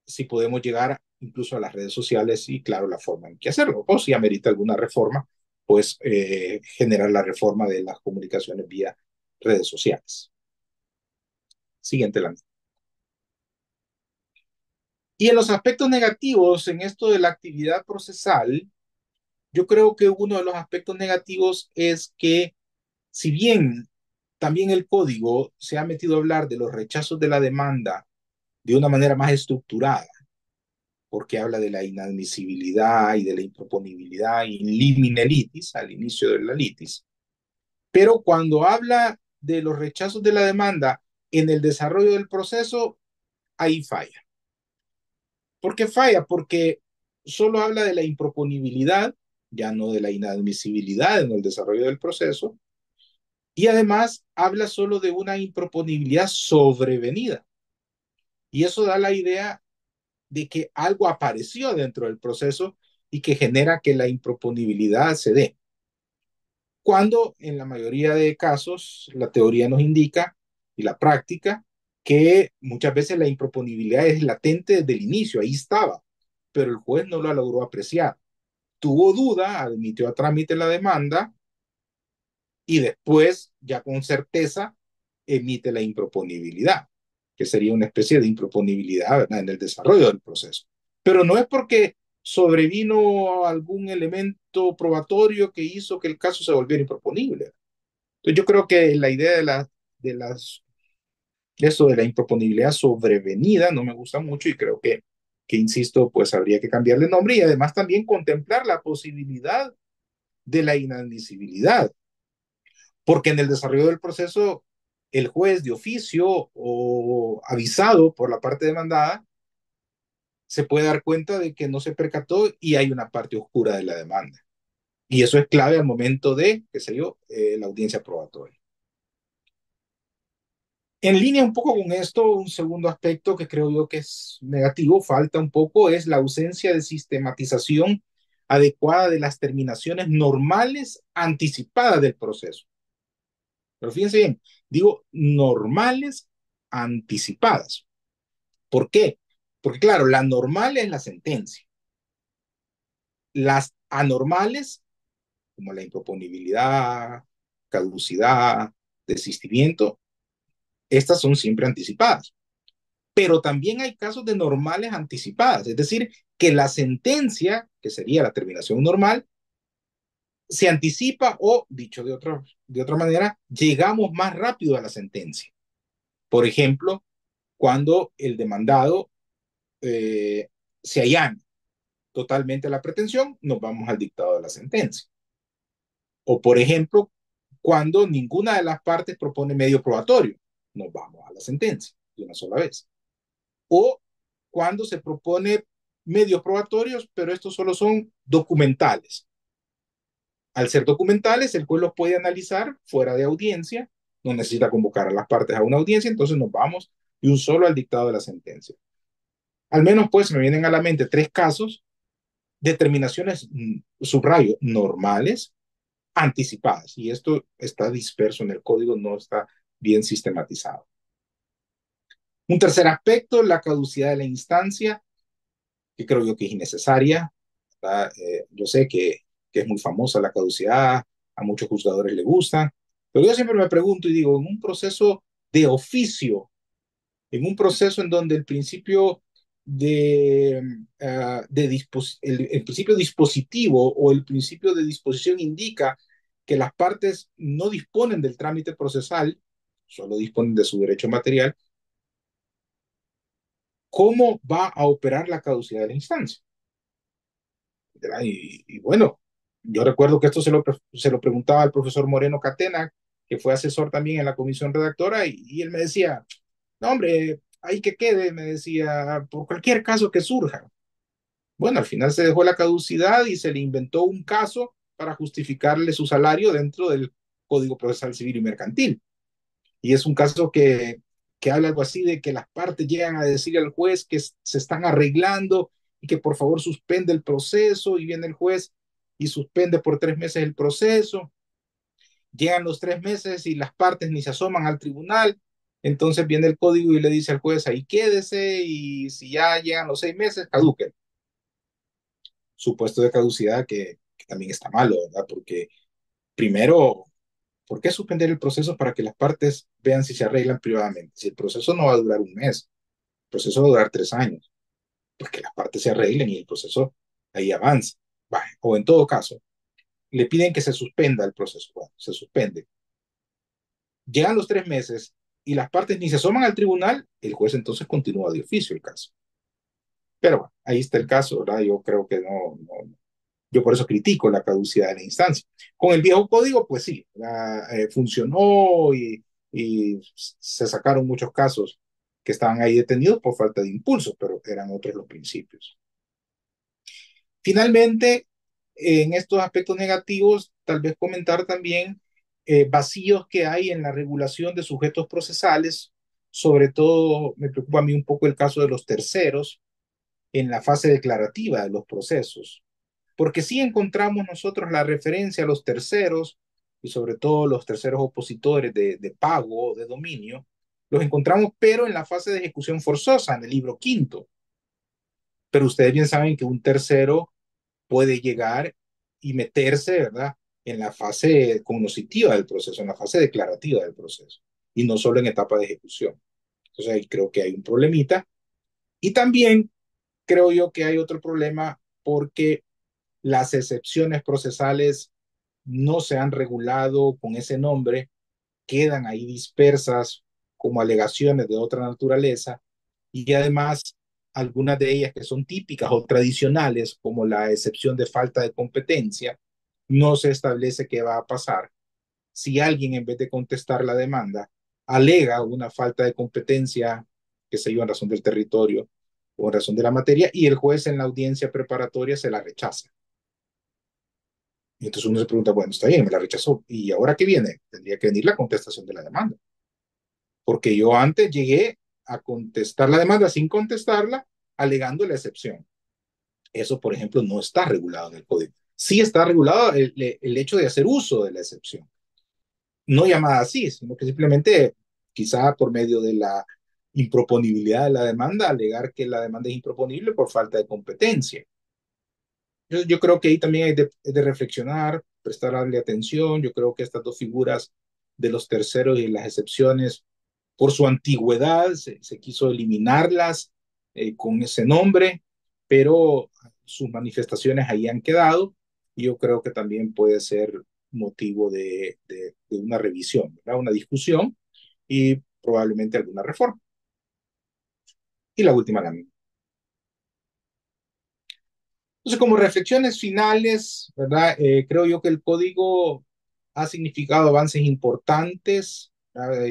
S2: si podemos llegar incluso a las redes sociales y claro, la forma en que hacerlo, o si amerita alguna reforma, pues generar la reforma de las comunicaciones vía redes sociales. Siguiente la. Y en los aspectos negativos, en esto de la actividad procesal, yo creo que uno de los aspectos negativos es que si bien también el código se ha metido a hablar de los rechazos de la demanda de una manera más estructurada, porque habla de la inadmisibilidad y de la improponibilidad in limine litis, al inicio de la litis, pero cuando habla de los rechazos de la demanda en el desarrollo del proceso, ahí falla. ¿Por qué falla? Porque solo habla de la improponibilidad, ya no de la inadmisibilidad en el desarrollo del proceso, y además habla solo de una improponibilidad sobrevenida. Y eso da la idea de que algo apareció dentro del proceso y que genera que la improponibilidad se dé. Cuando en la mayoría de casos la teoría nos indica y la práctica que muchas veces la improponibilidad es latente desde el inicio, ahí estaba, pero el juez no la logró apreciar. Tuvo duda, admitió a trámite la demanda y después, ya con certeza, emite la improponibilidad, que sería una especie de improponibilidad, ¿verdad?, en el desarrollo del proceso. Pero no es porque sobrevino algún elemento probatorio que hizo que el caso se volviera improponible. Entonces yo creo que la idea de las, de eso de la improponibilidad sobrevenida no me gusta mucho y creo que, insisto, pues habría que cambiarle nombre y además también contemplar la posibilidad de la inadmisibilidad, porque en el desarrollo del proceso el juez de oficio o avisado por la parte demandada se puede dar cuenta de que no se percató y hay una parte oscura de la demanda. Y eso es clave al momento de, qué sé yo, la audiencia probatoria. En línea un poco con esto, un segundo aspecto que creo yo que es negativo, falta un poco, es la ausencia de sistematización adecuada de las terminaciones normales anticipadas del proceso. Pero fíjense bien, digo normales anticipadas. ¿Por qué? Porque claro, la normal es la sentencia. Las anormales, como la improponibilidad, caducidad, desistimiento, estas son siempre anticipadas. Pero también hay casos de normales anticipadas, es decir, que la sentencia, que sería la terminación normal, se anticipa o, dicho de otra manera, llegamos más rápido a la sentencia. Por ejemplo, cuando el demandado eh, se allana totalmente la pretensión, nos vamos al dictado de la sentencia. O, por ejemplo, cuando ninguna de las partes propone medio probatorio, nos vamos a la sentencia de una sola vez. O cuando se propone medios probatorios, pero estos solo son documentales. Al ser documentales, el juez los puede analizar fuera de audiencia, no necesita convocar a las partes a una audiencia, entonces nos vamos de un solo al dictado de la sentencia. Al menos, pues, me vienen a la mente tres casos: determinaciones, subrayo, normales, anticipadas. Y esto está disperso en el código, no está bien sistematizado. Un tercer aspecto, la caducidad de la instancia, que creo yo que es innecesaria. Yo sé que es muy famosa la caducidad, a muchos juzgadores le gusta, pero yo siempre me pregunto y digo, en un proceso de oficio, en un proceso en donde el principio el principio dispositivo o el principio de disposición indica que las partes no disponen del trámite procesal, solo disponen de su derecho material, ¿cómo va a operar la caducidad de la instancia? Y bueno, yo recuerdo que esto se lo preguntaba al profesor Moreno Catena, que fue asesor también en la comisión redactora, y él me decía, no, hombre, ahí que quede, me decía, por cualquier caso que surja. Bueno, al final se dejó la caducidad y se le inventó un caso para justificarle su salario dentro del Código Procesal Civil y Mercantil. Y es un caso que habla algo así de que las partes llegan a decir al juez que se están arreglando y que por favor suspende el proceso, y viene el juez y suspende por 3 meses el proceso. Llegan los 3 meses y las partes ni se asoman al tribunal. Entonces viene el código y le dice al juez, ahí quédese, y si ya llegan los 6 meses, caduque. Supuesto de caducidad que también está malo, ¿verdad? Porque primero, ¿por qué suspender el proceso para que las partes vean si se arreglan privadamente? Si el proceso no va a durar un mes, el proceso va a durar 3 años, pues que las partes se arreglen y el proceso ahí avance. Vale. O en todo caso, le piden que se suspenda el proceso. Bueno, se suspende. Llegan los 3 meses y las partes ni se asoman al tribunal, el juez entonces continúa de oficio el caso. Pero bueno, ahí está el caso, ¿verdad? Yo creo que yo por eso critico la caducidad de la instancia. Con el viejo código, pues sí, funcionó, y se sacaron muchos casos que estaban ahí detenidos por falta de impulso, pero eran otros los principios. Finalmente, en estos aspectos negativos, tal vez comentar también vacíos que hay en la regulación de sujetos procesales. Sobre todo me preocupa a mí un poco el caso de los terceros en la fase declarativa de los procesos, porque sí encontramos nosotros la referencia a los terceros, y sobre todo los terceros opositores de pago o de dominio, los encontramos, pero en la fase de ejecución forzosa, en el libro quinto. Pero ustedes bien saben que un tercero puede llegar y meterse, ¿verdad?, en la fase cognoscitiva del proceso, en la fase declarativa del proceso, y no solo en etapa de ejecución. Entonces ahí creo que hay un problemita. Y también creo yo que hay otro problema porque las excepciones procesales no se han regulado con ese nombre, quedan ahí dispersas como alegaciones de otra naturaleza, y además algunas de ellas que son típicas o tradicionales, como la excepción de falta de competencia, no se establece qué va a pasar si alguien, en vez de contestar la demanda, alega una falta de competencia, que se dio en razón del territorio o en razón de la materia, y el juez en la audiencia preparatoria se la rechaza. Y entonces uno se pregunta, bueno, está bien, me la rechazó, ¿y ahora qué viene? Tendría que venir la contestación de la demanda, porque yo antes llegué a contestar la demanda sin contestarla, alegando la excepción. Eso, por ejemplo, no está regulado en el código. Sí está regulado el hecho de hacer uso de la excepción, no llamada así, sino que simplemente, quizá por medio de la improponibilidad de la demanda, alegar que la demanda es improponible por falta de competencia. Yo creo que ahí también hay de reflexionar, prestarle atención. Yo creo que estas dos figuras de los terceros y las excepciones, por su antigüedad, se quiso eliminarlas con ese nombre, pero sus manifestaciones ahí han quedado, y yo creo que también puede ser motivo de una revisión, ¿verdad? Una discusión y probablemente alguna reforma. Y la última, la misma. Entonces, como reflexiones finales, ¿verdad? Creo yo que el código ha significado avances importantes, ¿verdad?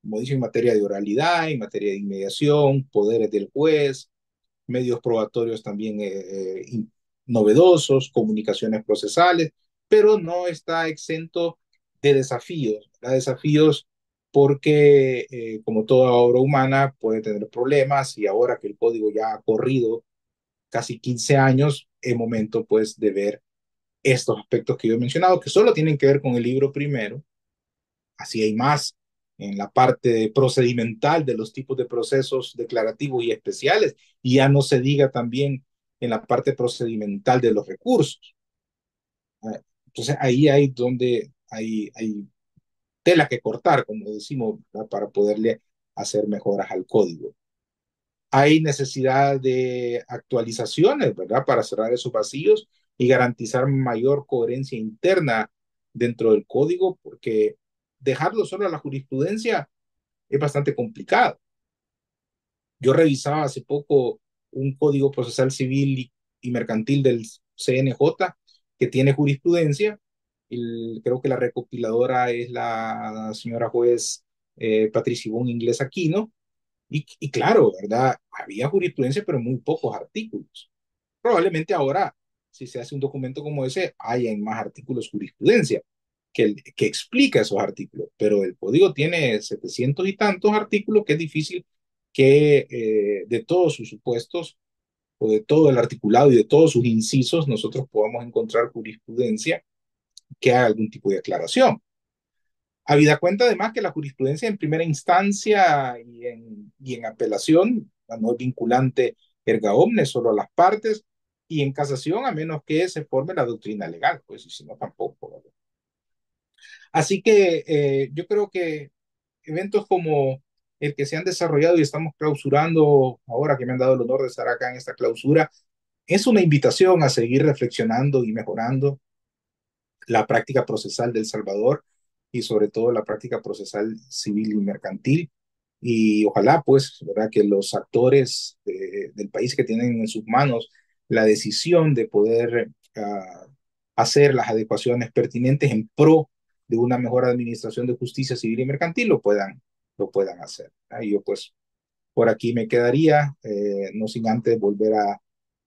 S2: Como dice, en materia de oralidad, en materia de inmediación, poderes del juez, medios probatorios también novedosos, comunicaciones procesales, pero no está exento de desafíos, ¿verdad? Desafíos porque, como toda obra humana, puede tener problemas, y ahora que el código ya ha corrido casi 15 años, es momento pues de ver estos aspectos que yo he mencionado, que solo tienen que ver con el libro primero. Así hay más en la parte procedimental de los tipos de procesos declarativos y especiales, y ya no se diga también en la parte procedimental de los recursos. Entonces ahí hay donde hay tela que cortar, como decimos, ¿verdad?, para poderle hacer mejoras al código. Hay necesidad de actualizaciones, ¿verdad?, para cerrar esos vacíos y garantizar mayor coherencia interna dentro del código, porque dejarlo solo a la jurisprudencia es bastante complicado. Yo revisaba hace poco un código procesal civil y mercantil del CNJ que tiene jurisprudencia. Creo que la recopiladora es la señora juez Patricia Ivonne Inglés Aquino. Y claro, ¿verdad? Había jurisprudencia, pero muy pocos artículos. Probablemente ahora, si se hace un documento como ese, haya en más artículos jurisprudencia, que explica esos artículos, pero el código tiene 700 y tantos artículos que es difícil que de todos sus supuestos o de todo el articulado y de todos sus incisos nosotros podamos encontrar jurisprudencia que haga algún tipo de aclaración. Habida cuenta además que la jurisprudencia en primera instancia y en apelación no es vinculante erga omnes solo a las partes y en casación a menos que se forme la doctrina legal, pues y si no tampoco, ¿verdad? Así que yo creo que eventos como el que se han desarrollado y estamos clausurando ahora que me han dado el honor de estar acá en esta clausura, es una invitación a seguir reflexionando y mejorando la práctica procesal del Salvador y sobre todo la práctica procesal civil y mercantil. Y ojalá, pues, ¿verdad? Que los actores del país que tienen en sus manos la decisión de poder hacer las adecuaciones pertinentes en pro de una mejor administración de justicia civil y mercantil lo puedan hacer. Y yo, pues, por aquí me quedaría, no sin antes volver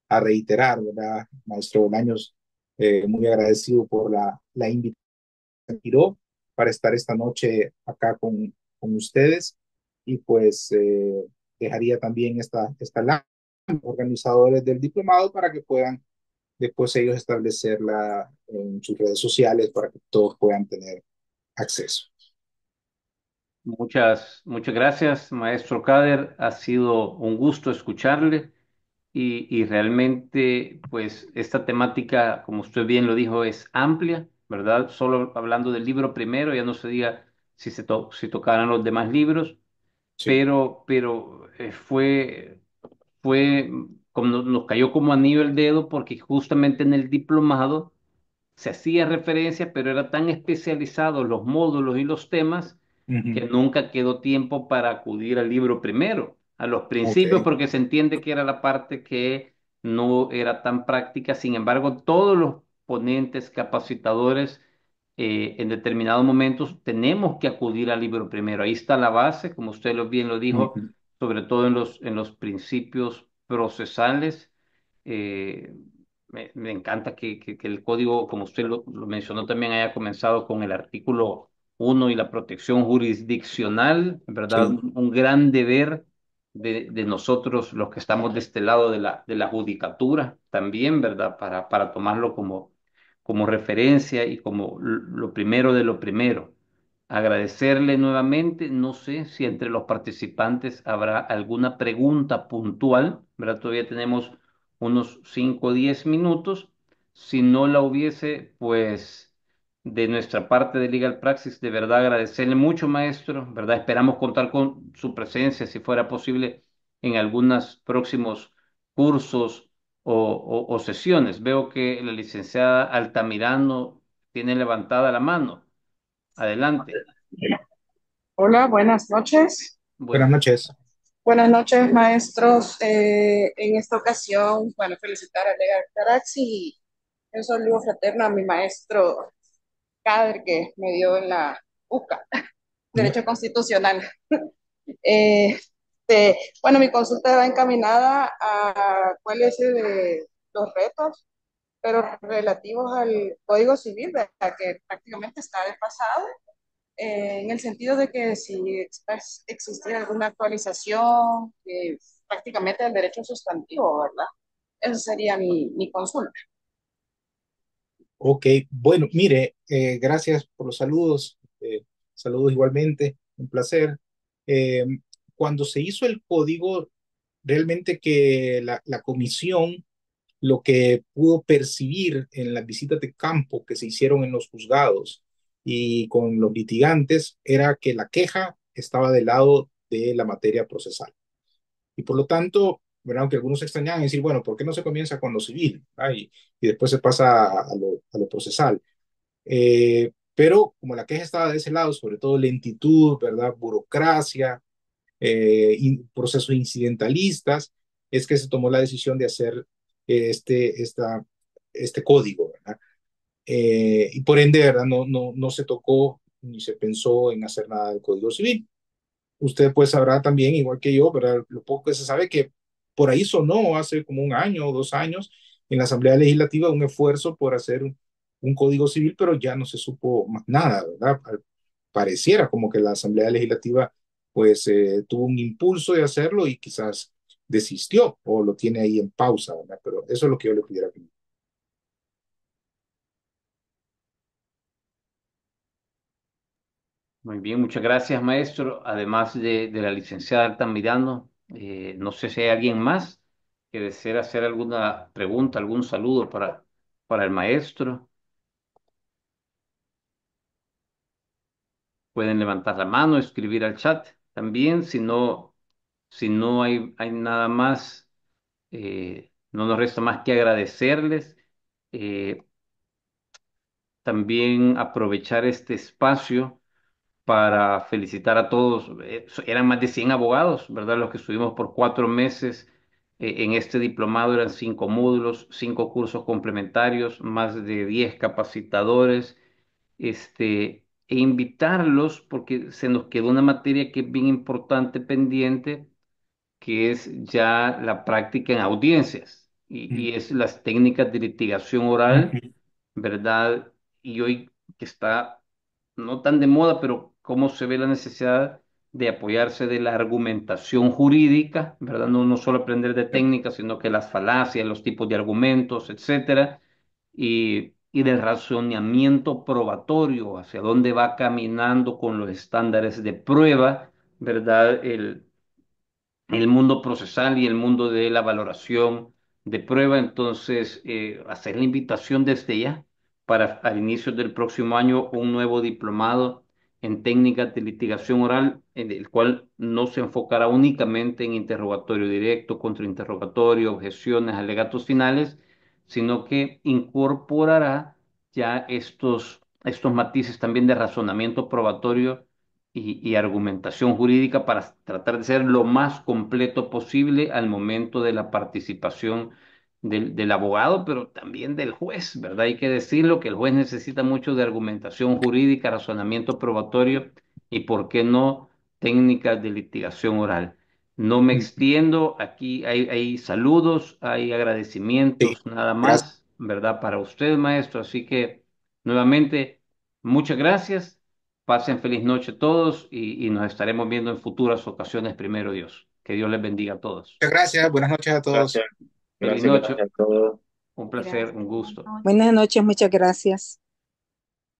S2: a reiterar, ¿verdad? Maestro Bolaños, muy agradecido por la invitación para estar esta noche acá con ustedes y pues dejaría también esta lámina organizadores del diplomado para que puedan después ellos establecerla en sus redes sociales para que todos puedan tener acceso.
S1: Muchas gracias, maestro Kader. Ha sido un gusto escucharle y realmente, pues, esta temática, como usted bien lo dijo, es amplia, ¿verdad? Solo hablando del libro primero, ya no se diga si tocaran los demás libros,
S2: Sí.
S1: pero fue como nos cayó como anillo el dedo porque justamente en el diplomado se hacía referencia, pero era tan especializado los módulos y los temas
S2: Ujú.
S1: que nunca quedó tiempo para acudir al libro primero, a los
S2: Ok.
S1: principios, porque se entiende que era la parte que no era tan práctica. Sin embargo, todos los ponentes capacitadores en determinados momentos tenemos que acudir al libro primero. Ahí está la base, como usted bien lo dijo,
S2: Ujú.
S1: sobre todo en los principios procesales. Eh, Me encanta que el código, como usted lo mencionó, también haya comenzado con el artículo 1 y la protección jurisdiccional, ¿verdad?
S2: Sí.
S1: Un gran deber de nosotros, los que estamos de este lado de la judicatura, también, ¿verdad? Para tomarlo como referencia y como lo primero de lo primero. Agradecerle nuevamente, no sé si entre los participantes habrá alguna pregunta puntual, ¿verdad? Todavía tenemos unos 5 o 10 minutos. Si no la hubiese, pues de nuestra parte de Legal Praxis, de verdad agradecerle mucho, maestro, ¿verdad? Esperamos contar con su presencia, si fuera posible, en algunos próximos cursos o sesiones. Veo que la licenciada Altamirano tiene levantada la mano. Adelante.
S3: Hola, buenas noches.
S2: Buenas
S1: Bueno,
S2: noches.
S3: Buenas noches, maestros. En esta ocasión, bueno, felicitar a Lega Tarazzi y un saludo fraterno a mi maestro Kader que me dio en la UCA, Derecho Constitucional. Bueno, mi consulta va encaminada a cuáles los retos, pero relativos al Código Civil, ¿verdad? Que prácticamente está desfasado en el sentido de que si existiera alguna actualización prácticamente del derecho sustantivo, ¿verdad? Esa sería mi consulta.
S2: Ok, bueno, mire, gracias por los saludos. Saludos igualmente, un placer. Eh, Cuando se hizo el código, realmente que la comisión lo que pudo percibir en las visitas de campo que se hicieron en los juzgados y con los litigantes era que la queja estaba del lado de la materia procesal. Y por lo tanto, ¿verdad? Aunque algunos se extrañaban decir, bueno, ¿por qué no se comienza con lo civil? Y después se pasa a lo procesal. Pero como la queja estaba de ese lado, sobre todo lentitud, ¿verdad? Burocracia, procesos incidentalistas, es que se tomó la decisión de hacer este código, ¿verdad? Y por ende, ¿verdad? No se tocó ni se pensó en hacer nada del Código Civil. Usted pues sabrá también, igual que yo, ¿verdad? Lo poco que se sabe que por ahí sonó hace como un año o 2 años en la Asamblea Legislativa un esfuerzo por hacer un código civil, pero ya no se supo más nada, ¿verdad? Pareciera como que la Asamblea Legislativa pues tuvo un impulso de hacerlo y quizás desistió o lo tiene ahí en pausa, ¿verdad? Pero eso es lo que yo le pudiera pedir.
S1: Muy bien, muchas gracias, maestro. Además de la licenciada Altamirano, no sé si hay alguien más que desea hacer alguna pregunta, algún saludo para el maestro. Pueden levantar la mano, escribir al chat también. Si no hay nada más, no nos resta más que agradecerles. Eh, También aprovechar este espacio para felicitar a todos. Eran más de 100 abogados, ¿verdad? Los que estuvimos por 4 meses en este diplomado, eran 5 módulos, 5 cursos complementarios, más de 10 capacitadores, e invitarlos porque se nos quedó una materia que es bien importante pendiente, que es ya la práctica en audiencias y es las técnicas de litigación oral,
S2: Ujú.
S1: ¿verdad? Y hoy que está no tan de moda, pero cómo se ve la necesidad de apoyarse de la argumentación jurídica, ¿verdad? No solo aprender de técnicas, sino que las falacias, los tipos de argumentos, etcétera, y del razonamiento probatorio, hacia dónde va caminando con los estándares de prueba, ¿verdad? El mundo procesal y el mundo de la valoración de prueba. Entonces, hacer la invitación desde ya para al inicio del próximo año un nuevo diplomado en técnicas de litigación oral, en el cual no se enfocará únicamente en interrogatorio directo, contrainterrogatorio, objeciones, alegatos finales, sino que incorporará ya estos matices también de razonamiento probatorio y argumentación jurídica para tratar de ser lo más completo posible al momento de la participación del abogado, pero también del juez, ¿verdad? Hay que decirlo que el juez necesita mucho de argumentación jurídica, razonamiento probatorio y, ¿por qué no?, técnicas de litigación oral. No me
S2: Ujú.
S1: extiendo, aquí hay saludos, hay
S2: Sí,
S1: agradecimientos, nada
S2: gracias.
S1: más, ¿verdad? Para usted, maestro. Así que, nuevamente, muchas gracias. Pasen feliz noche todos y nos estaremos viendo en futuras ocasiones, primero Dios. Que Dios les bendiga a todos.
S2: Muchas gracias. Buenas noches a todos.
S1: Feliz
S4: Gracias
S1: noche,
S4: a todos.
S1: un placer,
S3: Gracias.
S1: un
S3: Buenas
S1: gusto.
S3: noches. Buenas noches, muchas gracias.